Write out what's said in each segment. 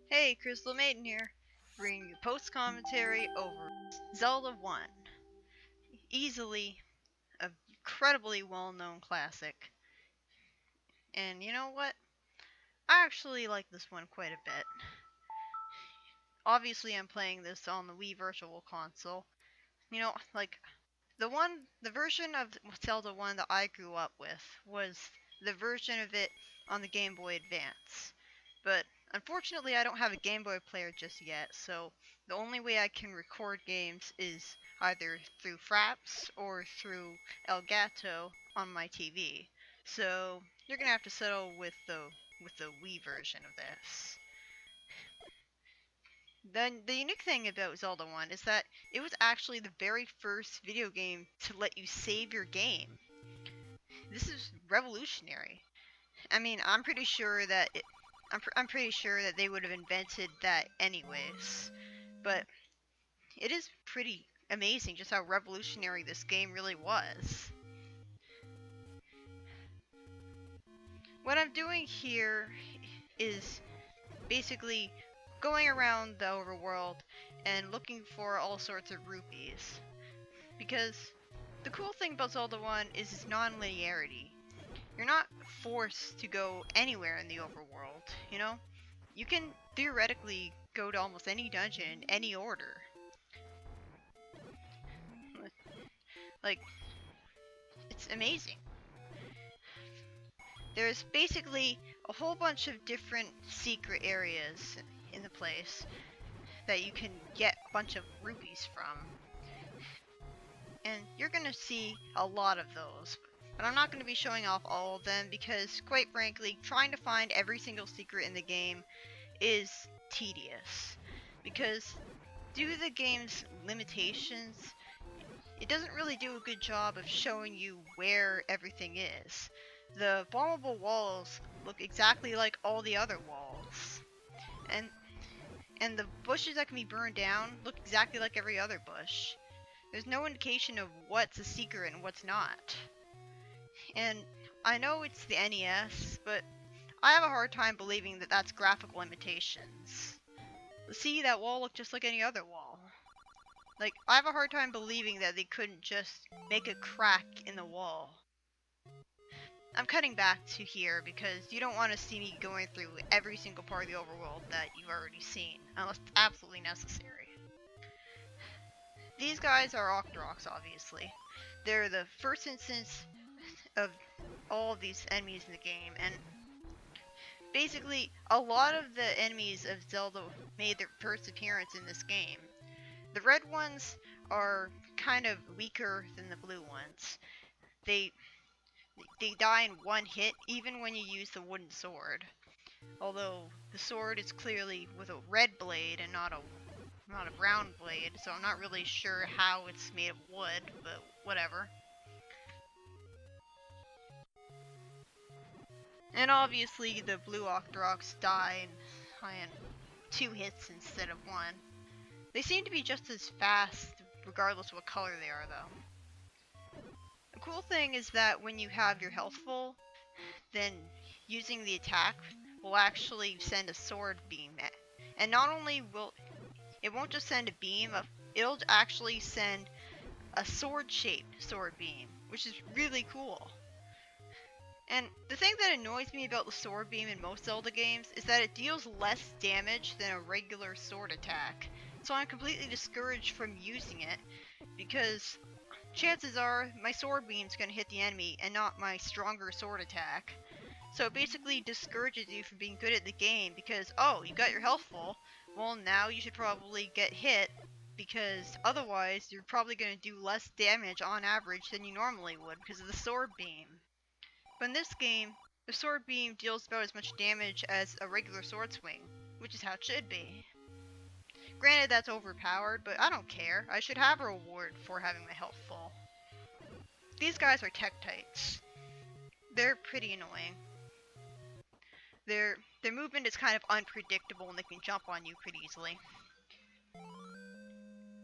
Hey, Crystal Maiden here, bringing you post-commentary over Zelda 1. Easily a incredibly well-known classic. And you know what? I actually like this one quite a bit. Obviously, I'm playing this on the Wii Virtual Console. You know, like, the version of Zelda 1 that I grew up with was the version of it on the Game Boy Advance. But unfortunately, I don't have a Game Boy player just yet, so the only way I can record games is either through Fraps or through Elgato on my TV. So you're gonna have to settle with the Wii version of this. Then the unique thing about Zelda 1 is that it was actually the very first video game to let you save your game. This is revolutionary. I mean, I'm pretty sure that they would have invented that anyways. But it is pretty amazing just how revolutionary this game really was. What I'm doing here is basically going around the overworld and looking for all sorts of rupees. Because the cool thing about Zelda 1 is its non-linearity. You're not forced to go anywhere in the overworld, you know? You can theoretically go to almost any dungeon in any order. Like, it's amazing. There's basically a whole bunch of different secret areas in the place that you can get a bunch of rupees from. And you're gonna see a lot of those. But I'm not going to be showing off all of them because, quite frankly, trying to find every single secret in the game is tedious. Because due to the game's limitations, it doesn't really do a good job of showing you where everything is. The vulnerable walls look exactly like all the other walls. And and the bushes that can be burned down look exactly like every other bush. There's no indication of what's a secret and what's not. And I know it's the NES, but I have a hard time believing that that's graphical limitations. See, that wall looked just like any other wall. Like, I have a hard time believing that they couldn't just make a crack in the wall. I'm cutting back to here because you don't want to see me going through every single part of the overworld that you've already seen, unless it's absolutely necessary. These guys are Octoroks, obviously. They're the first instance of all of these enemies in the game, and basically, a lot of the enemies of Zelda made their first appearance in this game. The red ones are kind of weaker than the blue ones. They die in one hit, even when you use the wooden sword. Although the sword is clearly with a red blade and not a brown blade, so I'm not really sure how it's made of wood, but whatever. And obviously the blue Octoroks die in 2 hits instead of 1. They seem to be just as fast regardless of what color they are though. The cool thing is that when you have your health full, then using the attack will actually send a sword beam. And not only will it won't just send a beam, it'll actually send a sword-shaped sword beam, which is really cool. And the thing that annoys me about the sword beam in most Zelda games is that it deals less damage than a regular sword attack. So I'm completely discouraged from using it because chances are my sword beam's gonna hit the enemy and not my stronger sword attack. So it basically discourages you from being good at the game because, oh, you got your health full, well now you should probably get hit because otherwise you're probably going to do less damage on average than you normally would because of the sword beam. But in this game, the sword beam deals about as much damage as a regular sword swing, which is how it should be. Granted, that's overpowered, but I don't care. I should have a reward for having my health full. These guys are Tektites. They're pretty annoying. Their movement is kind of unpredictable and they can jump on you pretty easily.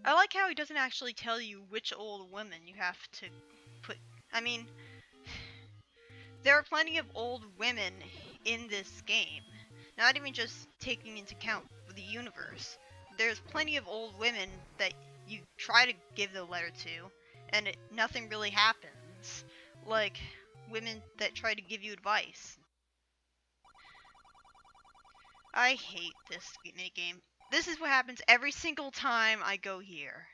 I like how he doesn't actually tell you which old woman you have to put. I mean, there are plenty of old women in this game. Not even just taking into account the universe. There's plenty of old women that you try to give the letter to, and nothing really happens. Like women that try to give you advice. I hate this minigame. This is what happens every single time I go here.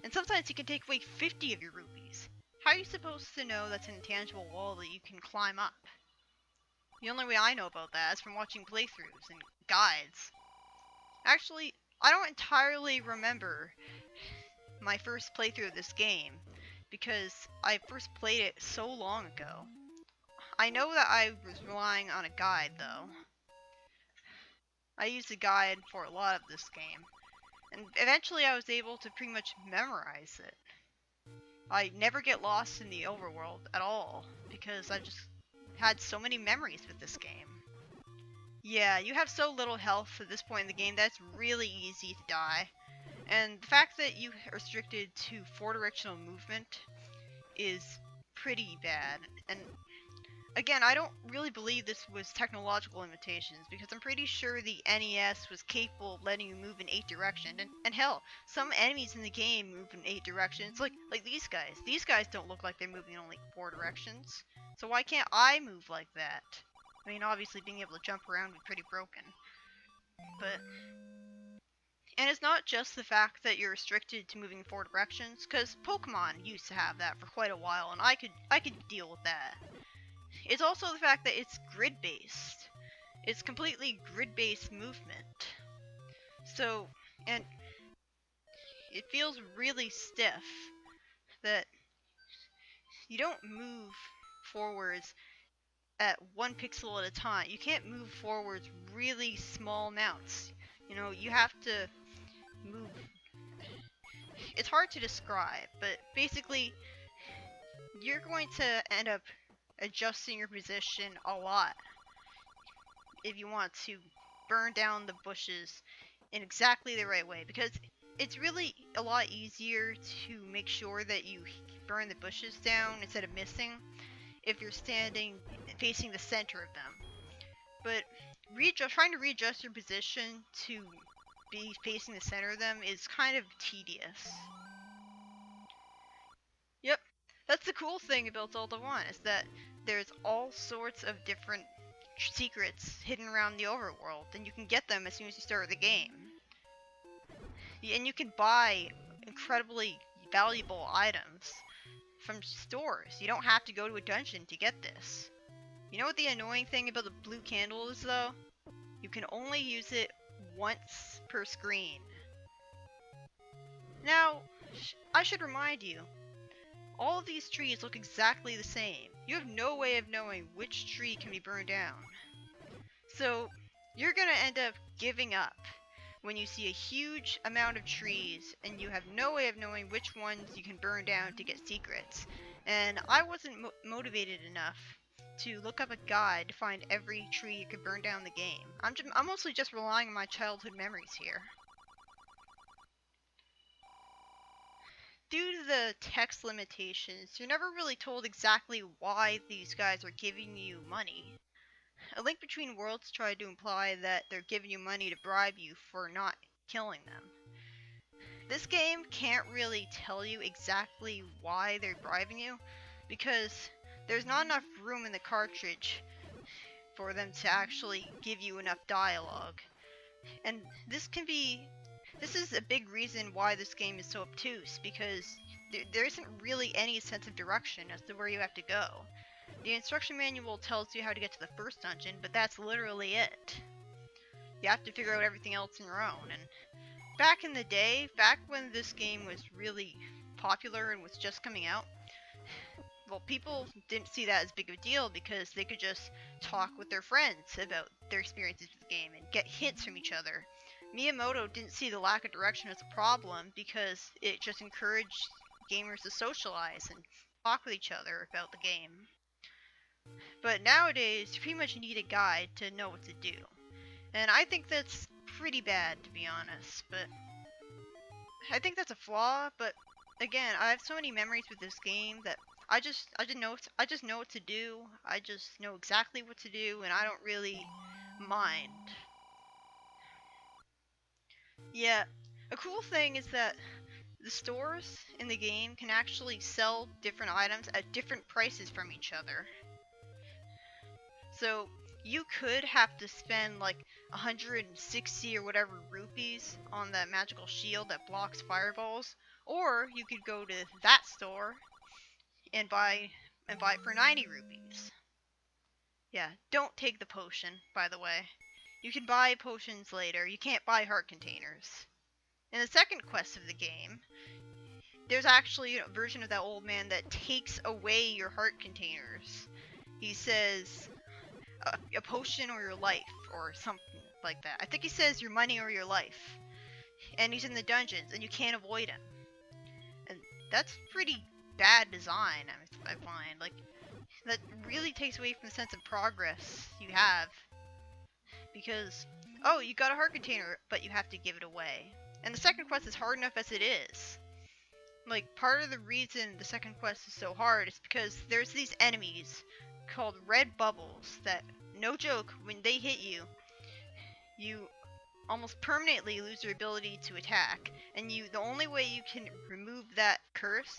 And sometimes you can take away 50 of your rupees. How are you supposed to know that's an intangible wall that you can climb up? The only way I know about that is from watching playthroughs and guides. Actually, I don't entirely remember my first playthrough of this game, because I first played it so long ago. I know that I was relying on a guide, though. I used a guide for a lot of this game, and eventually I was able to pretty much memorize it. I never get lost in the overworld at all, because I just had so many memories with this game. Yeah, you have so little health at this point in the game that's really easy to die. And the fact that you are restricted to 4-directional movement is pretty bad. And again, I don't really believe this was technological limitations, because I'm pretty sure the NES was capable of letting you move in 8 directions. And hell, some enemies in the game move in 8 directions, like these guys. These guys don't look like they're moving in only 4 directions. So why can't I move like that? I mean, obviously being able to jump around would be pretty broken. But... And it's not just the fact that you're restricted to moving in 4 directions, because Pokemon used to have that for quite a while, and I could deal with that. It's also the fact that it's grid-based. It's completely grid-based movement. So, and it feels really stiff that you don't move forwards at 1 pixel at a time. You can't move forwards really small amounts. You know, you have to move. It's hard to describe, but basically you're going to end up adjusting your position a lot if you want to burn down the bushes in exactly the right way, because it's really a lot easier to make sure that you burn the bushes down instead of missing if you're standing facing the center of them. But trying to readjust your position to be facing the center of them is kind of tedious. Yep, that's the cool thing about Zelda 1, is that there's all sorts of different secrets hidden around the overworld, and you can get them as soon as you start the game. And you can buy incredibly valuable items from stores. You don't have to go to a dungeon to get this. You know what the annoying thing about the blue candle is, though? You can only use it once per screen. Now, I should remind you, all of these trees look exactly the same. You have no way of knowing which tree can be burned down. So, you're gonna end up giving up when you see a huge amount of trees and you have no way of knowing which ones you can burn down to get secrets. And I wasn't motivated enough to look up a guide to find every tree you could burn down in the game. I'm mostly just relying on my childhood memories here. Due to the text limitations, you're never really told exactly why these guys are giving you money. A Link Between Worlds tried to imply that they're giving you money to bribe you for not killing them. This game can't really tell you exactly why they're bribing you, because there's not enough room in the cartridge for them to actually give you enough dialogue. And this is a big reason why this game is so obtuse, because there isn't really any sense of direction as to where you have to go. The instruction manual tells you how to get to the first dungeon, but that's literally it. You have to figure out everything else on your own. And back in the day, back when this game was really popular and was just coming out, well, people didn't see that as big of a deal because they could just talk with their friends about their experiences with the game and get hints from each other. Miyamoto didn't see the lack of direction as a problem because it just encouraged gamers to socialize and talk with each other about the game. But nowadays, you pretty much need a guide to know what to do. And I think that's pretty bad, to be honest, but I think that's a flaw, but again, I have so many memories with this game that I just know what to do. I just know exactly what to do, and I don't really mind. Yeah, a cool thing is that the stores in the game can actually sell different items at different prices from each other. So you could have to spend like 160 or whatever rupees on that magical shield that blocks fireballs, or you could go to that store and buy it for 90 rupees. Yeah, don't take the potion, by the way. You can buy potions later. You can't buy heart containers. In the second quest of the game, there's actually a version of that old man that takes away your heart containers. He says, a potion or your life, or something like that. I think he says your money or your life. And he's in the dungeons, and you can't avoid him. And that's pretty bad design, I find. Like, that really takes away from the sense of progress you have. Because, oh, you got a heart container, but you have to give it away. And the second quest is hard enough as it is. Like, part of the reason the second quest is so hard is because there's these enemies called red bubbles that, no joke, when they hit you, you almost permanently lose your ability to attack. And the only way you can remove that curse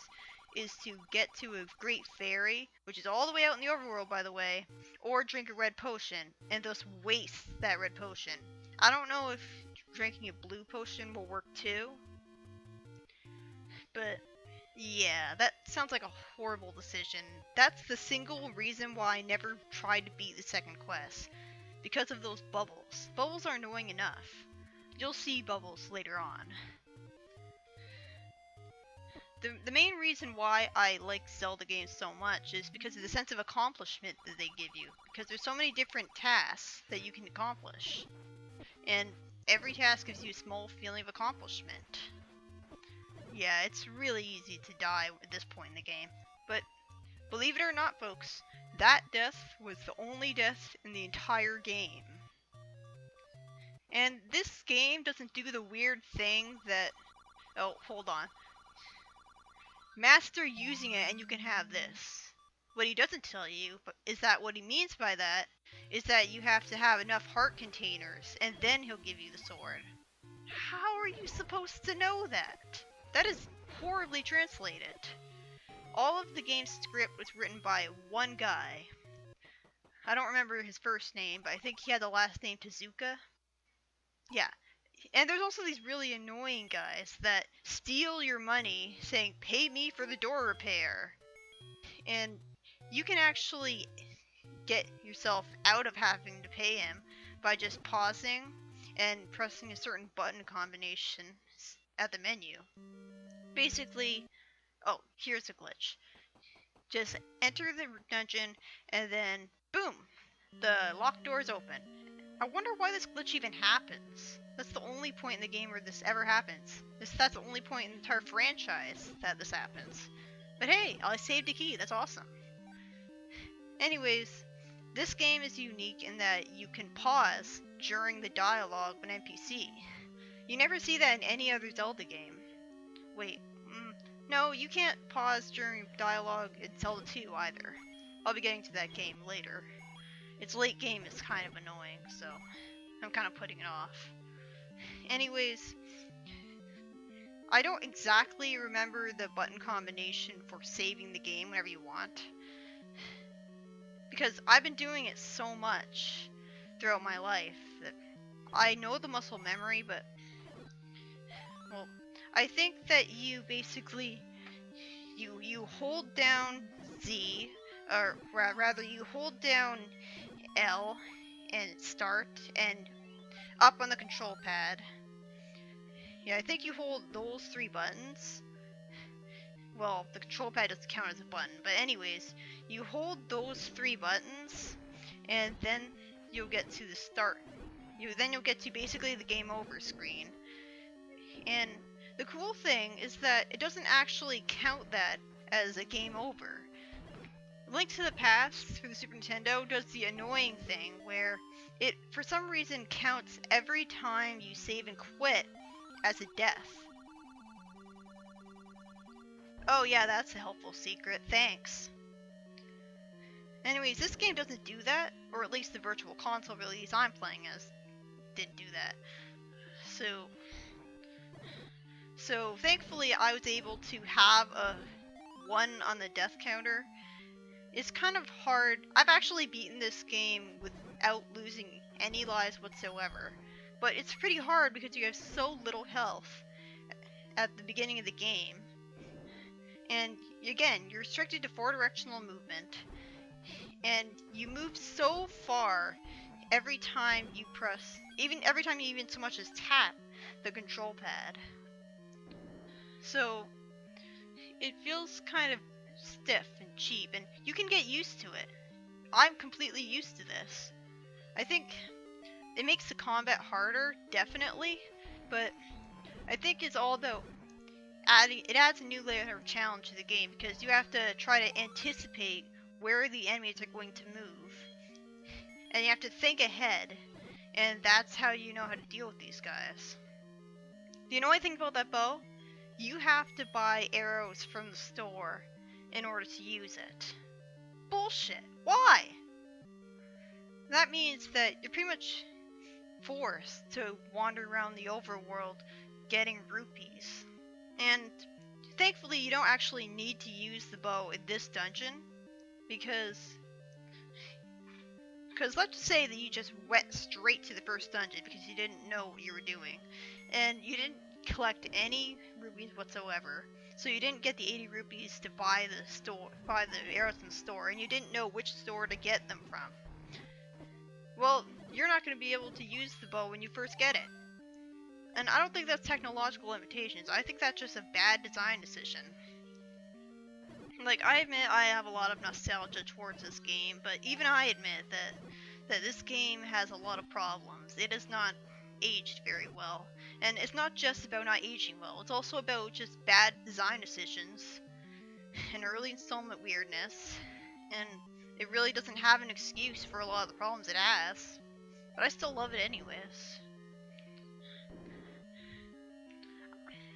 is to get to a great fairy, which is all the way out in the overworld, by the way, or drink a red potion, and thus waste that red potion. I don't know if drinking a blue potion will work too, but yeah, that sounds like a horrible decision. That's the single reason why I never tried to beat the second quest, because of those bubbles. Bubbles are annoying enough. You'll see bubbles later on. The main reason why I like Zelda games so much is because of the sense of accomplishment that they give you. Because there's so many different tasks that you can accomplish. And every task gives you a small feeling of accomplishment. Yeah, it's really easy to die at this point in the game. But believe it or not, folks, that death was the only death in the entire game. And this game doesn't do the weird thing that... Oh, hold on. Master using it and you can have this. What he doesn't tell you is that what he means by that is that you have to have enough heart containers and then he'll give you the sword. How are you supposed to know that? That is horribly translated. All of the game's script was written by one guy. I don't remember his first name, but I think he had the last name Tezuka. Yeah. And there's also these really annoying guys that steal your money saying, pay me for the door repair. And you can actually get yourself out of having to pay him by just pausing and pressing a certain button combination at the menu. Basically, oh, here's a glitch. Just enter the dungeon and then, boom, the locked doors open. I wonder why this glitch even happens. That's the only point in the game where this ever happens. That's the only point in the entire franchise that this happens. But hey, I saved a key, that's awesome. Anyways, this game is unique in that you can pause during the dialogue of an NPC. You never see that in any other Zelda game. Wait, no, you can't pause during dialogue in Zelda 2 either. I'll be getting to that game later. Its late game is kind of annoying, so I'm kind of putting it off. Anyways, I don't exactly remember the button combination for saving the game whenever you want. Because I've been doing it so much throughout my life that I know the muscle memory, but... Well, I think that you basically... You hold down Z, or rather you hold down L and start and up on the control pad. Yeah, I think you hold those 3 buttons. Well, the control pad doesn't count as a button, but anyways, you hold those 3 buttons and then you'll get to the start. Then you'll get to basically the game over screen. And the cool thing is that it doesn't actually count that as a game over. Link to the Past through the Super Nintendo does the annoying thing where it, for some reason, counts every time you save and quit as a death. Oh yeah, that's a helpful secret, thanks. Anyways, this game doesn't do that, or at least the Virtual Console release I'm playing as didn't do that. So thankfully I was able to have a 1 on the death counter. It's kind of hard. I've actually beaten this game without losing any lives whatsoever. But it's pretty hard because you have so little health at the beginning of the game. And again, you're restricted to 4 directional movement. And you move so far every time you press, every time you even so much as tap the control pad. So it feels kind of stiff and cheap, and you can get used to it. I'm completely used to this. I think it makes the combat harder, definitely, but I think it's all about it adds a new layer of challenge to the game because you have to try to anticipate where the enemies are going to move, and you have to think ahead, and that's how you know how to deal with these guys. The annoying thing about that bow, you have to buy arrows from the store in order to use it. Bullshit. Why? That means that you're pretty much forced to wander around the overworld getting rupees. And thankfully you don't actually need to use the bow in this dungeon because let's say that you just went straight to the first dungeon because you didn't know what you were doing and you didn't collect any rupees whatsoever. So you didn't get the 80 rupees to buy the arrows in the store, and you didn't know which store to get them from. Well, you're not going to be able to use the bow when you first get it. And I don't think that's technological limitations. I think that's just a bad design decision. Like, I admit I have a lot of nostalgia towards this game, but even I admit that this game has a lot of problems. It has not aged very well. And it's not just about not aging well, it's also about just bad design decisions and early installment weirdness. And it really doesn't have an excuse for a lot of the problems it has. But I still love it anyways.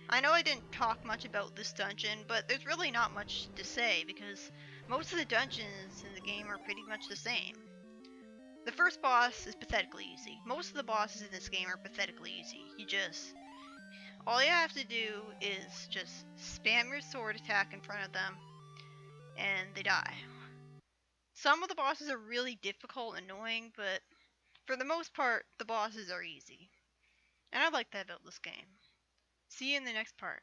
I know I didn't talk much about this dungeon, but there's really not much to say because most of the dungeons in the game are pretty much the same. The first boss is pathetically easy. Most of the bosses in this game are pathetically easy. All you have to do is just spam your sword attack in front of them, and they die. Some of the bosses are really difficult and annoying, but for the most part, the bosses are easy. And I like that about this game. See you in the next part.